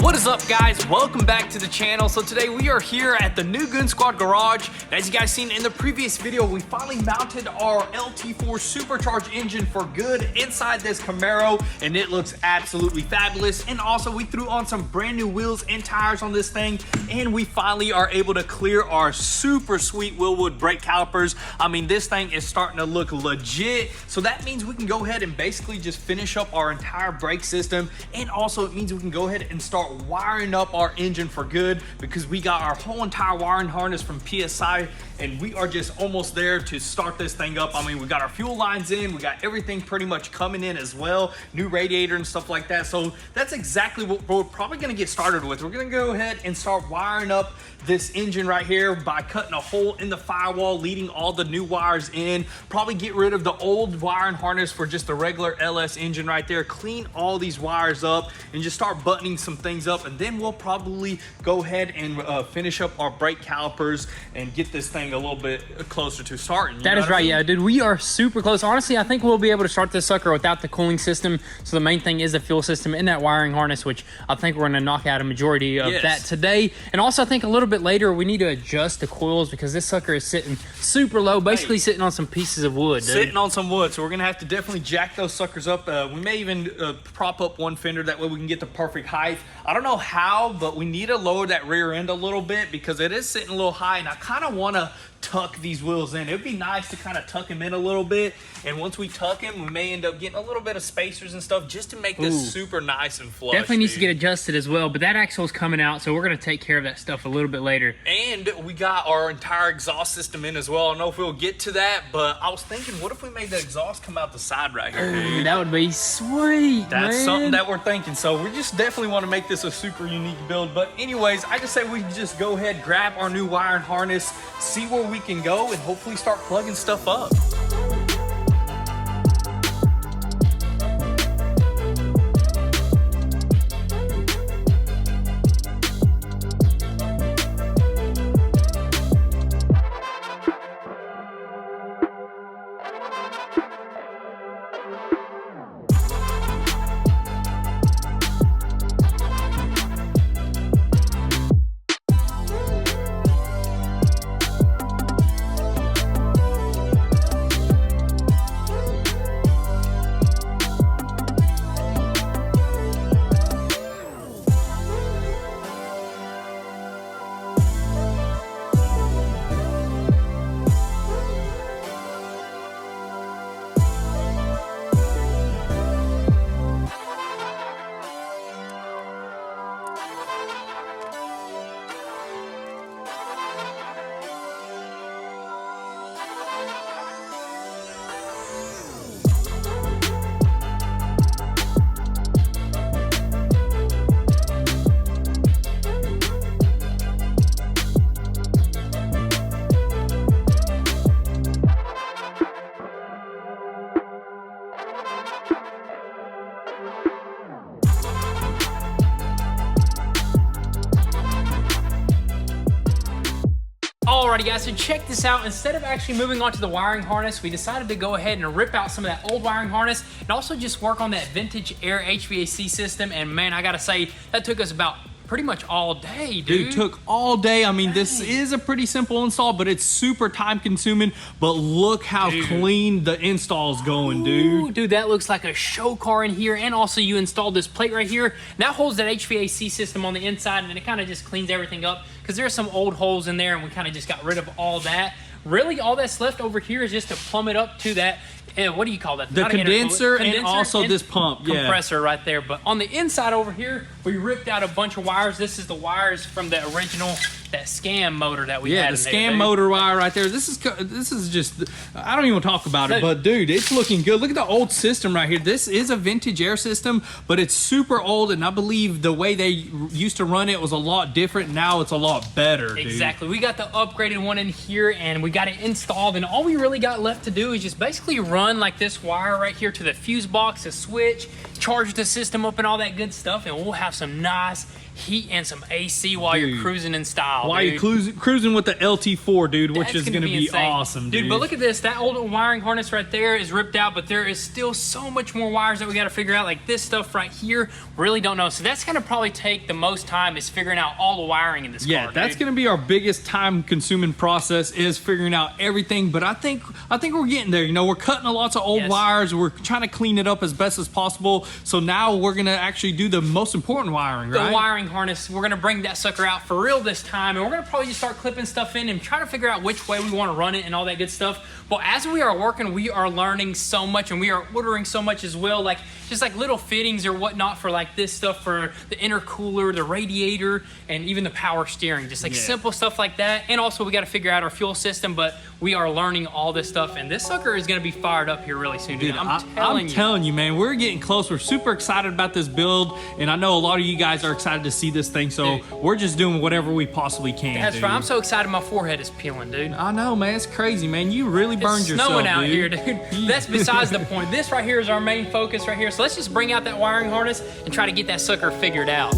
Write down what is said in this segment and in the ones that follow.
What is up, guys? Welcome back to the channel. So today we are here at the new Goon Squad garage. And as you guys seen in the previous video, we finally mounted our LT4 supercharged engine for good inside this Camaro, and it looks absolutely fabulous. And also we threw on some brand new wheels and tires on this thing, and we finally are able to clear our super sweet Willwood brake calipers. I mean, this thing is starting to look legit. So that means we can go ahead and basically just finish up our entire brake system, and also it means we can go ahead and start wiring up our engine for good, because we got our whole entire wiring harness from PSI, and we are just almost there to start this thing up. I mean, we got our fuel lines in, we got everything pretty much coming in as well, new radiator and stuff like that. So that's exactly what we're probably going to get started with. We're going to go ahead and start wiring up this engine right here by cutting a hole in the firewall, leading all the new wires in, probably get rid of the old wiring harness for just the regular LS engine right there, clean all these wires up, and just start buttoning some things up. And then we'll probably go ahead and finish up our brake calipers and get this thing a little bit closer to starting. That is right, yeah, dude. We are super close. Honestly, I think we'll be able to start this sucker without the cooling system. So the main thing is the fuel system and that wiring harness, which I think we're gonna knock out a majority of that today. And also I think a little bit later we need to adjust the coils, because this sucker is sitting super low, basically sitting on some pieces of wood, dude. Sitting on some wood, so we're gonna have to definitely jack those suckers up. We may even prop up one fender, that way we can get the perfect height. I don't know how, but we need to lower that rear end a little bit because it is sitting a little high, and I kind of want to tuck these wheels in. It would be nice to kind of tuck them in a little bit, and once we tuck them, we may end up getting a little bit of spacers and stuff just to make this super nice and flush. Definitely needs to get adjusted as well, but that axle is coming out, so we're going to take care of that stuff a little bit later. And we got our entire exhaust system in as well. I don't know if we'll get to that, but I was thinking, what if we made the exhaust come out the side right here, dude? That would be sweet, That's something that we're thinking. So we just definitely want to make this a super unique build. But anyways, I just say we just go ahead, grab our new wiring harness, see where we can go, and hopefully start plugging stuff up. Alrighty guys, so check this out. Instead of actually moving on to the wiring harness, we decided to go ahead and rip out some of that old wiring harness and also just work on that vintage air HVAC system. And man, I gotta say, that took us about pretty much all day, dude. Took all day. I mean, this is a pretty simple install, but it's super time consuming. But look how clean the install's going, dude. Dude, that looks like a show car in here. And also you installed this plate right here. That holds that HVAC system on the inside, and then it kind of just cleans everything up, because there's some old holes in there, and we kind of just got rid of all that. Really, all that's left over here is just to plumb it up to that, what do you call that? The condenser and also this pump. Compressor right there. But on the inside over here, we ripped out a bunch of wires. This is the wires from the original, that scam motor that we had. Yeah, the scam motor wire right there. This is just, I don't even want to talk about it, but dude, it's looking good. Look at the old system right here. This is a vintage air system, but it's super old, and I believe the way they used to run it was a lot different. Now it's a lot better, dude. Exactly. We got the upgraded one in here, and we got it installed, and all we really got left to do is just basically run like this wire right here to the fuse box, a switch, charge the system up and all that good stuff, and we'll have some nice heat and some AC while you're cruising in style. style, while dude. you're cruising with the LT4, dude, which That's is going to be insane. awesome, dude. But look at this. That old wiring harness right there is ripped out, but there is still so much more wires that we got to figure out. Like this stuff right here, really don't know. So that's going to probably take the most time, is figuring out all the wiring in this car. Yeah, that's going to be our biggest time-consuming process, is figuring out everything. But I think we're getting there. You know, we're cutting lots of old wires. We're trying to clean it up as best as possible. So now we're going to actually do the most important wiring, right? The wiring harness. We're going to bring that sucker out for real this time, and we're going to probably just start clipping stuff in and try to figure out which way we want to run it and all that good stuff. But as we are working, we are learning so much, and we are ordering so much as well, like just like little fittings or whatnot for like this stuff for the intercooler, the radiator, and even the power steering, just like simple stuff like that. And also we got to figure out our fuel system, but we are learning all this stuff, and this sucker is going to be fired up here really soon, dude. I'm telling you, man, we're getting close. We're super excited about this build, and I know a lot of you guys are excited to see this thing, so we're just doing whatever we possibly can. That's right. I'm so excited my forehead is peeling, dude. I know, man. It's crazy, man. You really burned yourself, snowing out here, dude. That's besides the point. This right here is our main focus right here. So let's just bring out that wiring harness and try to get that sucker figured out.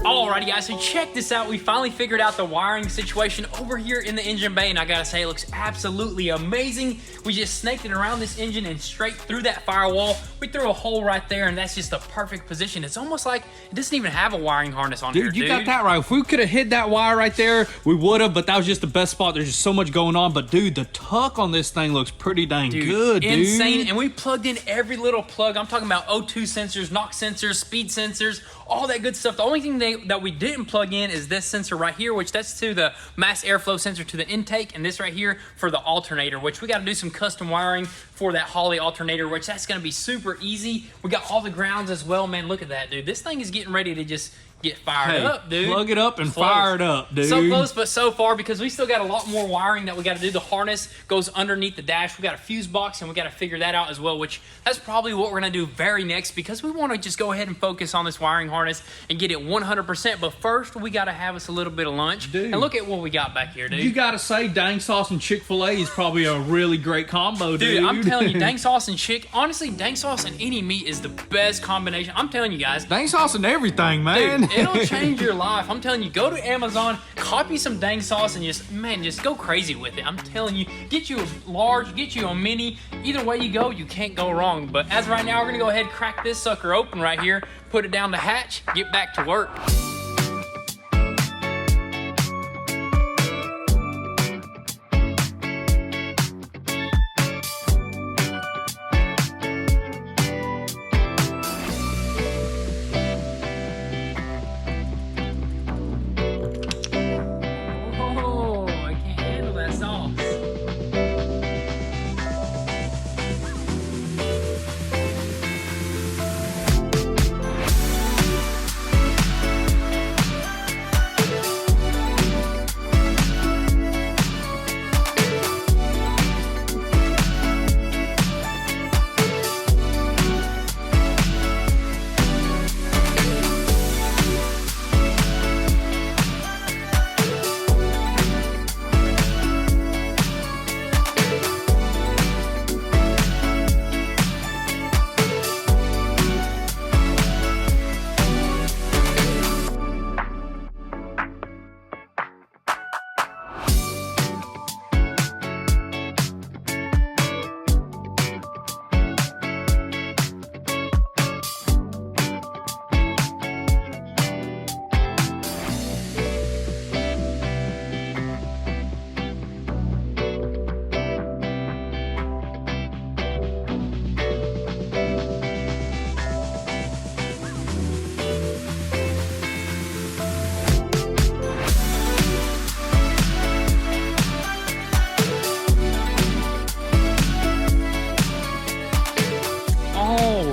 Alrighty guys, so check this out. We finally figured out the wiring situation over here in the engine bay, and I gotta say it looks absolutely amazing. We just snaked it around this engine and straight through that firewall. We threw a hole right there, and that's just the perfect position. It's almost like it doesn't even have a wiring harness on here, dude. You got that right. If we could have hit that wire right there, we would have, but that was just the best spot. There's just so much going on. But dude, the tuck on this thing looks pretty dang good, dude. Insane. And we plugged in every little plug. I'm talking about O2 sensors, NOx sensors, speed sensors, all that good stuff. The only thing that we didn't plug in is this sensor right here, which that's to the mass airflow sensor to the intake, and this right here for the alternator, which we got to do some custom wiring for that Holley alternator, which that's going to be super easy. We got all the grounds as well, man. Look at that, dude. This thing is getting ready to just get fired up, dude. Plug it up and fire it up, dude. So close, but so far, because we still got a lot more wiring that we got to do. The harness goes underneath the dash. We got a fuse box, and we got to figure that out as well, which that's probably what we're going to do very next, because we want to just go ahead and focus on this wiring harness and get it 100%. But first, we got to have us a little bit of lunch. Dude. And look at what we got back here, dude. You got to say dang sauce and Chick-fil-A is probably a really great combo, dude. Dude, I'm telling you, dang sauce and honestly, dang sauce and any meat is the best combination. I'm telling you guys. Dang sauce and everything, man. Dude, it'll change your life. I'm telling you, go to Amazon, copy some dang sauce, and just go crazy with it. I'm telling you, get you a large, get you a mini. Either way you go, you can't go wrong. But as of right now, we're gonna go ahead and crack this sucker open right here, put it down the hatch, get back to work.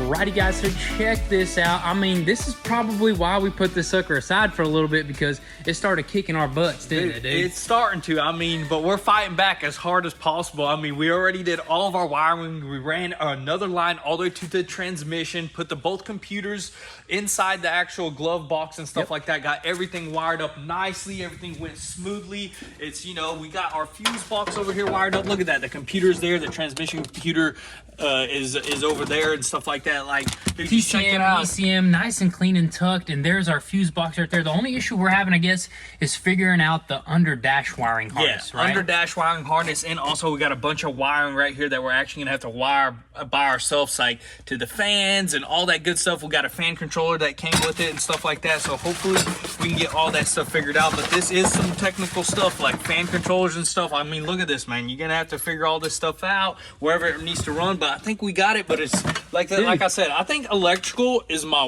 Alrighty guys, so check this out. I mean, this is probably why we put this sucker aside for a little bit, because it started kicking our butts, didn't it, dude? It's starting to. I mean, but we're fighting back as hard as possible. I mean, we already did all of our wiring. We ran another line all the way to the transmission, put both computers inside the actual glove box and stuff like that. Got everything wired up nicely. Everything went smoothly. It's, you know, we got our fuse box over here wired up. Look at that. The computer's there. The transmission computer is over there and stuff like that. Like, dude, just check it out. ECM, nice and clean and tucked, and there's our fuse box right there. The only issue we're having, I guess, is figuring out the under dash wiring harness, right? Under dash wiring harness, and also we got a bunch of wiring right here that we're actually gonna have to wire by ourselves, like to the fans and all that good stuff. We got a fan controller that came with it and stuff like that, so hopefully we can get all that stuff figured out. But this is some technical stuff, like fan controllers and stuff. I mean, look at this, man. You're gonna have to figure all this stuff out wherever it needs to run, but I think we got it. But it's like that, like I said, I think electrical is my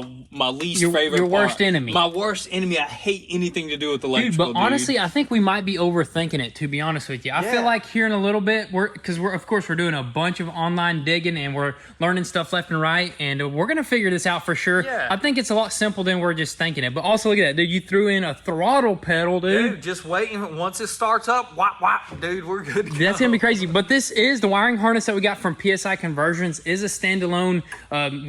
least favorite your worst part. enemy. My worst enemy. I hate anything to do with electrical, dude. But honestly, I think we might be overthinking it, to be honest with you. I feel like here in a little bit, because of course we're doing a bunch of online digging and we're learning stuff left and right, and we're gonna figure this out for sure. I think it's a lot simpler than we're just thinking it. But also look at that, dude. You threw in a throttle pedal, dude. Just waiting. Once it starts up, whop whop, dude, we're good to go. That's gonna be crazy. But this is the wiring harness that we got from PSI Conversions. Is a standalone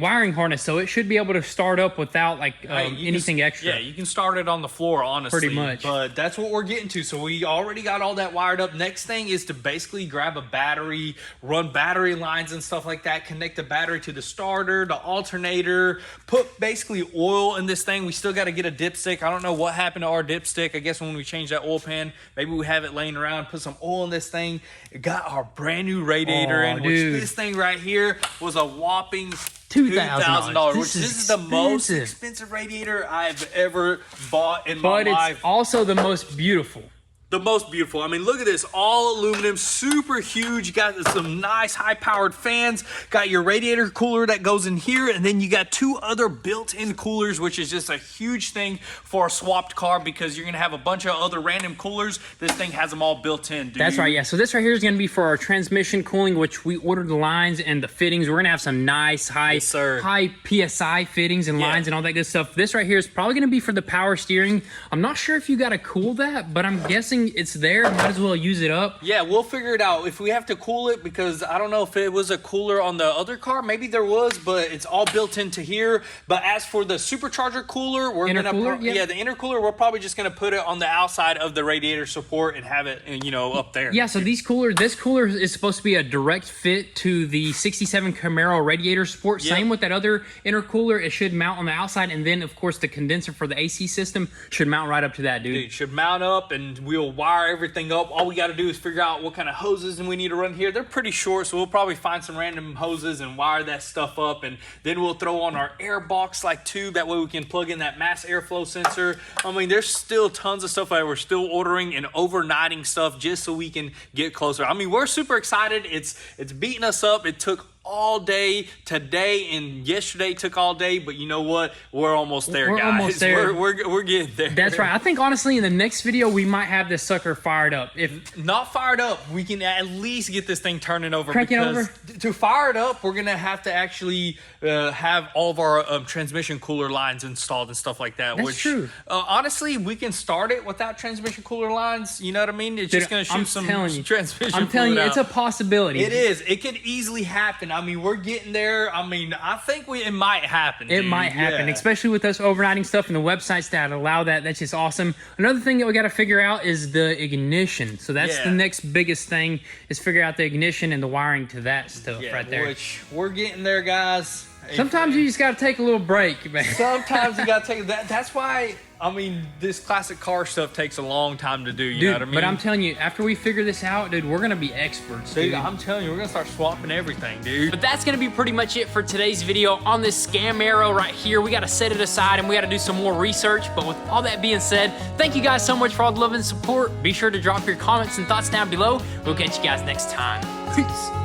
wiring harness, so it should be able to start up without like anything extra. Yeah, you can start it on the floor, honestly. Pretty much. But that's what we're getting to. So we already got all that wired up. Next thing is to basically grab a battery, run battery lines and stuff like that, connect the battery to the starter, the alternator, put basically oil in this thing. We still got to get a dipstick. I don't know what happened to our dipstick. I guess when we changed that oil pan, maybe we have it laying around, put some oil in this thing. It got our brand new radiator in, which this thing right here was a whopping $2,000, which this is the most expensive radiator I've ever bought in my life. But it's also the most beautiful. The most beautiful. I mean, look at this. All aluminum, super huge. You got some nice high-powered fans. Got your radiator cooler that goes in here. And then you got two other built-in coolers, which is just a huge thing for a swapped car, because you're going to have a bunch of other random coolers. This thing has them all built in, dude. That's right, yeah. So this right here is going to be for our transmission cooling, which we ordered the lines and the fittings. We're going to have some nice high PSI fittings and lines and all that good stuff. This right here is probably going to be for the power steering. I'm not sure if you got to cool that, but I'm guessing it's there. Might as well use it up. Yeah, we'll figure it out if we have to cool it, because I don't know if it was a cooler on the other car. Maybe there was, but it's all built into here. But as for the supercharger cooler, we're the intercooler, we're probably just gonna put it on the outside of the radiator support and have it, you know, up there. Yeah, so this cooler is supposed to be a direct fit to the 67 Camaro radiator support. Same with that other intercooler. It should mount on the outside, and then of course the condenser for the AC system should mount right up to that, dude. It should mount up, and we'll wire everything up. All we got to do is figure out what kind of hoses and we need to run here. They're pretty short, so we'll probably find some random hoses and wire that stuff up, and then we'll throw on our air box like tube. That way we can plug in that mass airflow sensor. I mean, there's still tons of stuff that we're still ordering and overnighting stuff just so we can get closer. I mean, we're super excited. It's beating us up. It took all day today, and yesterday took all day, but you know what, we're almost there, guys. Almost there. We're getting there. That's right. I think honestly in the next video we might have this sucker fired up. If not fired up, we can at least get this thing turning over. Crank it over. To fire it up, we're gonna have to actually have all of our transmission cooler lines installed and stuff like that. That's true. Honestly, we can start it without transmission cooler lines. You know what I mean? It's just gonna shoot some transmission. I'm telling you, out. it's a possibility. It is. It could easily happen. I mean, we're getting there. I mean, I think it might happen. It might happen, especially with us overnighting stuff and the websites that allow that. That's just awesome. Another thing that we got to figure out is the ignition. So that's the next biggest thing, is figure out the ignition and the wiring to that stuff right there. Which we're getting there, guys. Sometimes you just got to take a little break, man. Sometimes you got to take that. That's why, I mean, this classic car stuff takes a long time to do. You know what I mean? But I'm telling you, after we figure this out, dude, we're going to be experts, dude. I'm telling you, we're going to start swapping everything, dude. But that's going to be pretty much it for today's video on this Camaro right here. We got to set it aside and we got to do some more research. But with all that being said, thank you guys so much for all the love and support. Be sure to drop your comments and thoughts down below. We'll catch you guys next time. Peace.